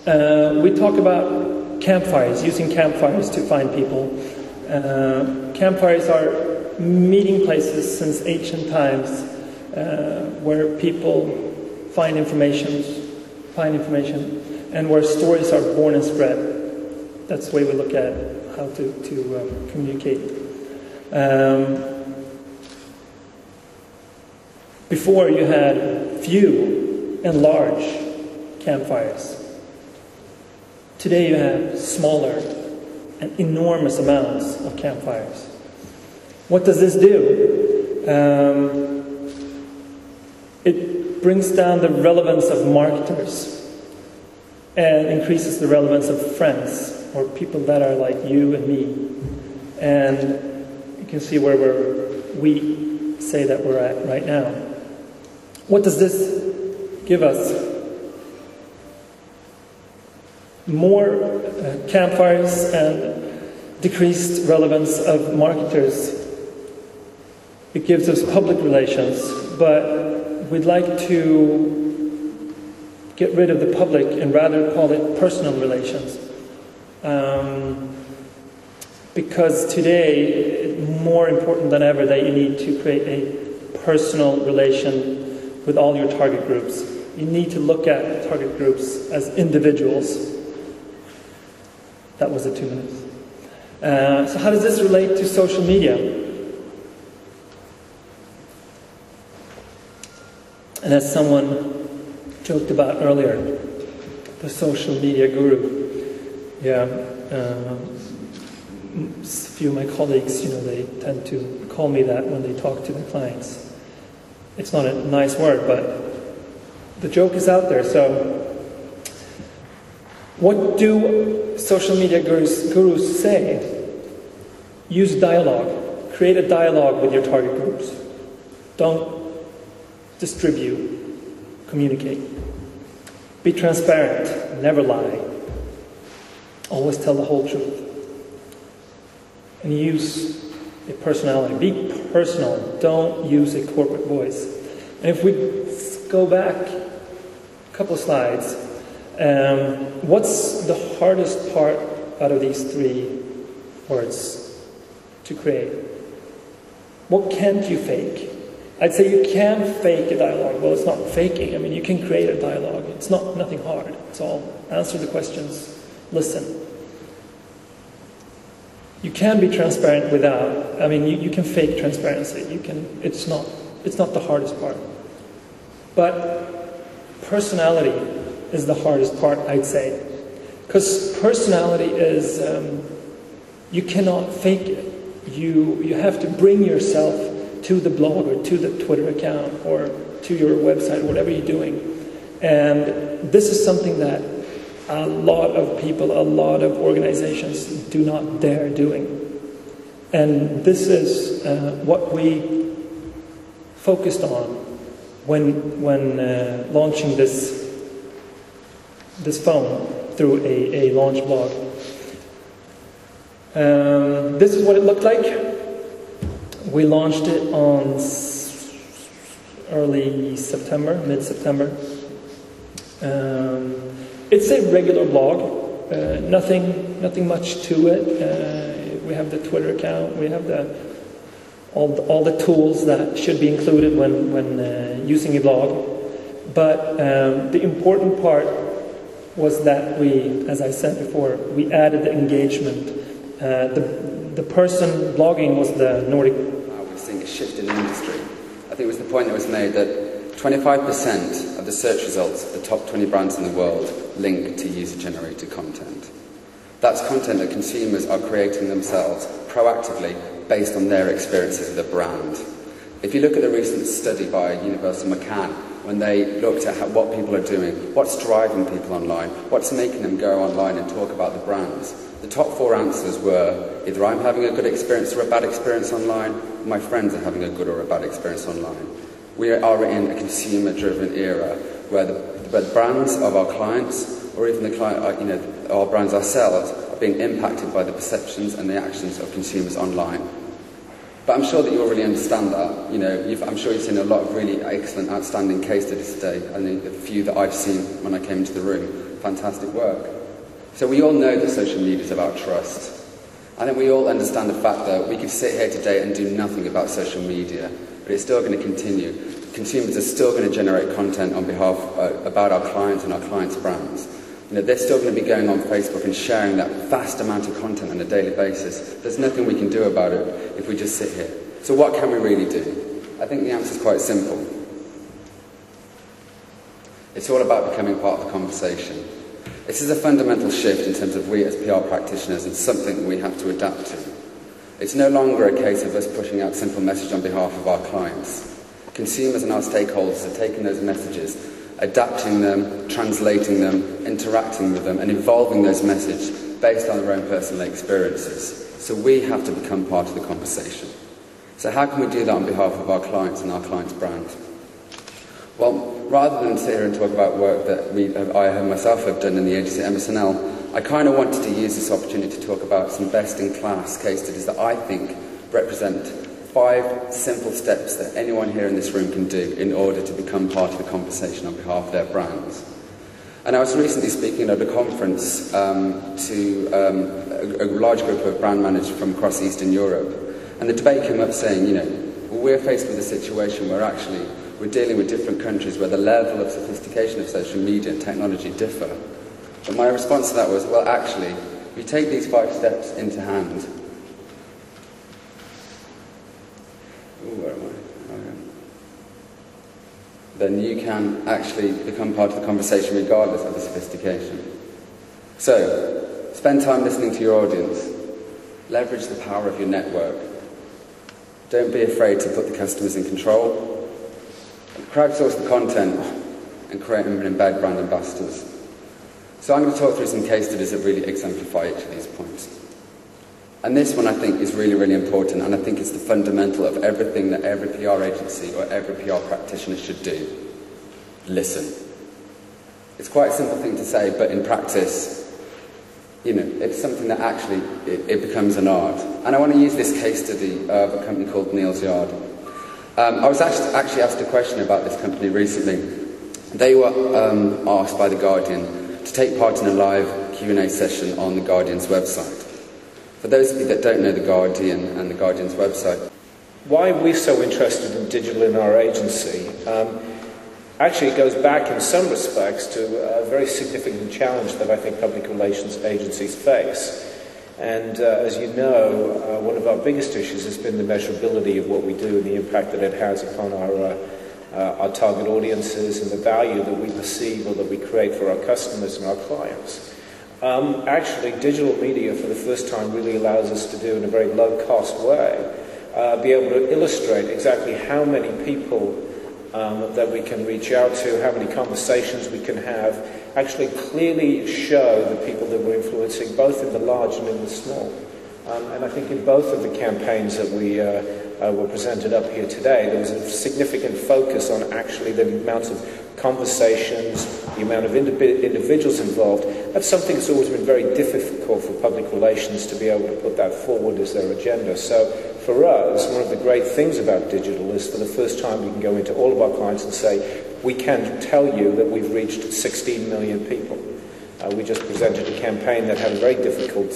We talk about campfires, using campfires to find people. Campfires are meeting places since ancient times where people find information, and where stories are born and spread. That's the way we look at how to communicate. Before you had few and large campfires. Today you have smaller and enormous amounts of campfires. What does this do? It brings down the relevance of marketers and increases the relevance of friends or people that are like you and me. And you can see where we say that we're at right now. What does this give us? More campfires and decreased relevance of marketers. It gives us public relations, but we'd like to get rid of the public and rather call it personal relations. Because today, more important than ever, that you need to create a personal relation with all your target groups. You need to look at target groups as individuals. That was the 2 minutes. So how does this relate to social media? And as someone joked about earlier, the social media guru. Yeah, a few of my colleagues, they tend to call me that when they talk to their clients. It's not a nice word, but the joke is out there. So, what do social media gurus say? Use dialogue. Create a dialogue with your target groups. Don't distribute. Communicate. Be transparent. Never lie. Always tell the whole truth. And use a personality. Be personal. Don't use a corporate voice. And if we go back a couple of slides, what's the hardest part out of these 3 words to create? What can't you fake? I'd say you can fake a dialogue. Well, it's not faking. I mean, you can create a dialogue. It's nothing hard. It's all answer the questions, listen. You can be transparent without, you can fake transparency. It's not the hardest part. But personality is the hardest part, I'd say. Because personality is, you cannot fake it. You have to bring yourself to the blog or to the Twitter account or to your website, whatever you're doing. And this is something that a lot of people, a lot of organizations do not dare doing. And this is what we focused on when launching this phone through a launch blog. This is what it looked like. We launched it on early September, mid-September. It's a regular blog, nothing much to it. We have the Twitter account, we have all the tools that should be included when using a blog. But the important part was that we, as I said before, we added the engagement. The person blogging was the Nordic. We're seeing a shift in the industry. I think it was the point that was made that 25% of the search results of the top 20 brands in the world link to user-generated content. That's content that consumers are creating themselves proactively based on their experiences of the brand. If you look at the recent study by University of McCann, when they looked at what people are doing, what's driving people online, what's making them go online and talk about the brands, the top 4 answers were either I'm having a good experience or a bad experience online, or my friends are having a good or a bad experience online. We are in a consumer-driven era where the brands of our clients, or even the client, our brands ourselves, are being impacted by the perceptions and the actions of consumers online. But I'm sure that you already understand that. You know, I'm sure you've seen a lot of really excellent, outstanding case studies today, and a few that I've seen when I came into the room. Fantastic work. So we all know that social media is about trust. I think we all understand the fact that we could sit here today and do nothing about social media, but it's still going to continue. Consumers are still going to generate content on behalf about our clients and our clients' brands. You know, they're still going to be going on Facebook and sharing that vast amount of content on a daily basis. There's nothing we can do about it if we just sit here. So what can we really do? I think the answer is quite simple. It's all about becoming part of the conversation. This is a fundamental shift in terms of we as PR practitioners, and something we have to adapt to. It's no longer a case of us pushing out simple messages on behalf of our clients. Consumers and our stakeholders are taking those messages, adapting them, translating them, interacting with them, and evolving those messages based on their own personal experiences. So we have to become part of the conversation. So how can we do that on behalf of our clients and our clients' brand? Well, rather than sit here and talk about work that I myself have done in the agency at MS&L, I kind of wanted to use this opportunity to talk about some best-in-class case studies that I think represent 5 simple steps that anyone here in this room can do in order to become part of the conversation on behalf of their brands. And I was recently speaking at a conference to a large group of brand managers from across Eastern Europe, and the debate came up saying, you know, well, we're faced with a situation where actually we're dealing with different countries where the level of sophistication of social media and technology differ. But my response to that was, well, actually, if you take these 5 steps into hand, then you can actually become part of the conversation regardless of the sophistication. So, spend time listening to your audience. Leverage the power of your network. Don't be afraid to put the customers in control. Crowdsource the content and create and embed brand ambassadors. So I'm going to talk through some case studies that really exemplify each of these points. And this one I think is really, really important, and I think it's the fundamental of everything that every PR agency or every PR practitioner should do. Listen. It's quite a simple thing to say, but in practice, you know, it's something that actually, it becomes an art. And I want to use this case study of a company called Neal's Yard. I was actually asked a question about this company recently. They were asked by The Guardian to take part in a live Q&A session on The Guardian's website. For those of you that don't know The Guardian and The Guardian's website. Why are we so interested in digital in our agency? Actually, it goes back in some respects to a very significant challenge that I think public relations agencies face. And as you know, one of our biggest issues has been the measurability of what we do and the impact that it has upon our target audiences and the value that we perceive or that we create for our customers and our clients. Actually, digital media for the first time really allows us to do in a very low-cost way, be able to illustrate exactly how many people that we can reach out to, how many conversations we can have, actually clearly show the people that we're influencing, both in the large and in the small. And I think in both of the campaigns that we were presented up here today, there was a significant focus on actually the amount of conversations, the amount of individuals involved. That's something that's always been very difficult for public relations to be able to put that forward as their agenda. So for us, one of the great things about digital is for the first time we can go into all of our clients and say, we can tell you that we've reached 16 million people. We just presented a campaign that had a very difficult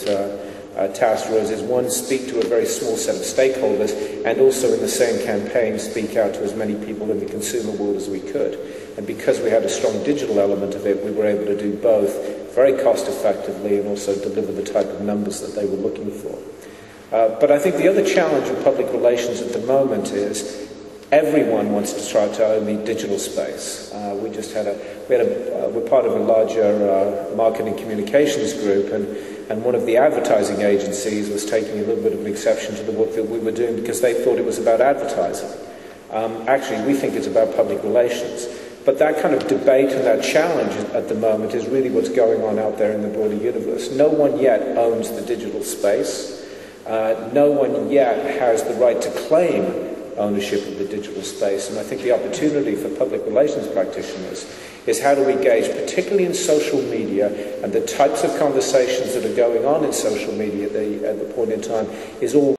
task for us is one, speak to a very small set of stakeholders, and also in the same campaign speak out to as many people in the consumer world as we could. And because we had a strong digital element of it, we were able to do both very cost effectively and also deliver the type of numbers that they were looking for. But I think the other challenge in public relations at the moment is everyone wants to try to own the digital space. We're part of a larger marketing communications group, and one of the advertising agencies was taking a little bit of an exception to the work that we were doing because they thought it was about advertising. Actually, we think it's about public relations. But that kind of debate and that challenge at the moment is really what's going on out there in the broader universe. No one yet owns the digital space. No one yet has the right to claim ownership of the digital space. And I think the opportunity for public relations practitioners is how do we gauge, particularly in social media, and the types of conversations that are going on in social media at the point in time, is all